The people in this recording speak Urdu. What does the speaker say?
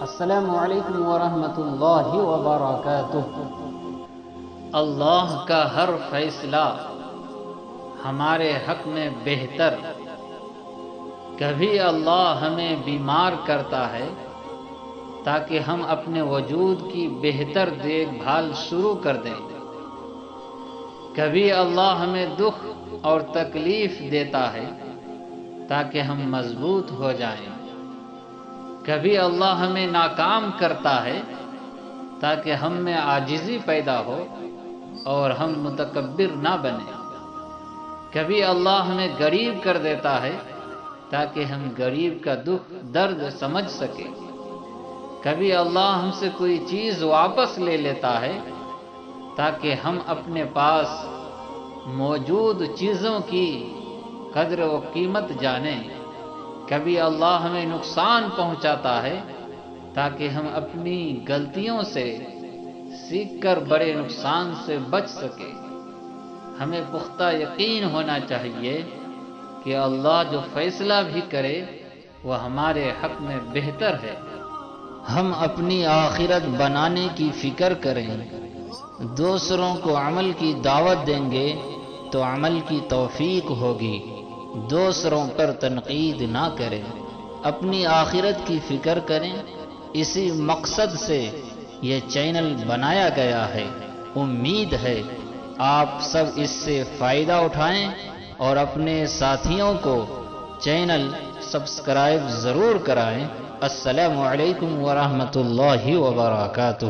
السلام علیکم ورحمۃ اللہ وبرکاتہ۔ اللہ کا ہر فیصلہ ہمارے حق میں بہتر۔ کبھی اللہ ہمیں بیمار کرتا ہے تاکہ ہم اپنے وجود کی بہتر دیکھ بھال شروع کر دیں۔ کبھی اللہ ہمیں دکھ اور تکلیف دیتا ہے تاکہ ہم مضبوط ہو جائیں۔ کبھی اللہ ہمیں ناکام کرتا ہے تاکہ ہم میں عاجزی پیدا ہو اور ہم متکبر نہ بنیں۔ کبھی اللہ ہمیں غریب کر دیتا ہے تاکہ ہم غریب کا دکھ درد سمجھ سکیں۔ کبھی اللہ ہم سے کوئی چیز واپس لے لیتا ہے تاکہ ہم اپنے پاس موجود چیزوں کی قدر و قیمت جانیں۔ کبھی اللہ ہمیں نقصان پہنچاتا ہے تاکہ ہم اپنی غلطیوں سے سیکھ کر بڑے نقصان سے بچ سکیں۔ ہمیں پختہ یقین ہونا چاہیے کہ اللہ جو فیصلہ بھی کرے وہ ہمارے حق میں بہتر ہے۔ ہم اپنی آخرت بنانے کی فکر کریں۔ دوسروں کو عمل کی دعوت دیں گے تو عمل کی توفیق ہوگی۔ دوسروں پر تنقید نہ کریں، اپنی آخرت کی فکر کریں۔ اسی مقصد سے یہ چینل بنایا گیا ہے۔ امید ہے آپ سب اس سے فائدہ اٹھائیں اور اپنے ساتھیوں کو چینل سبسکرائب ضرور کرائیں۔ السلام علیکم ورحمۃ اللہ وبرکاتہ۔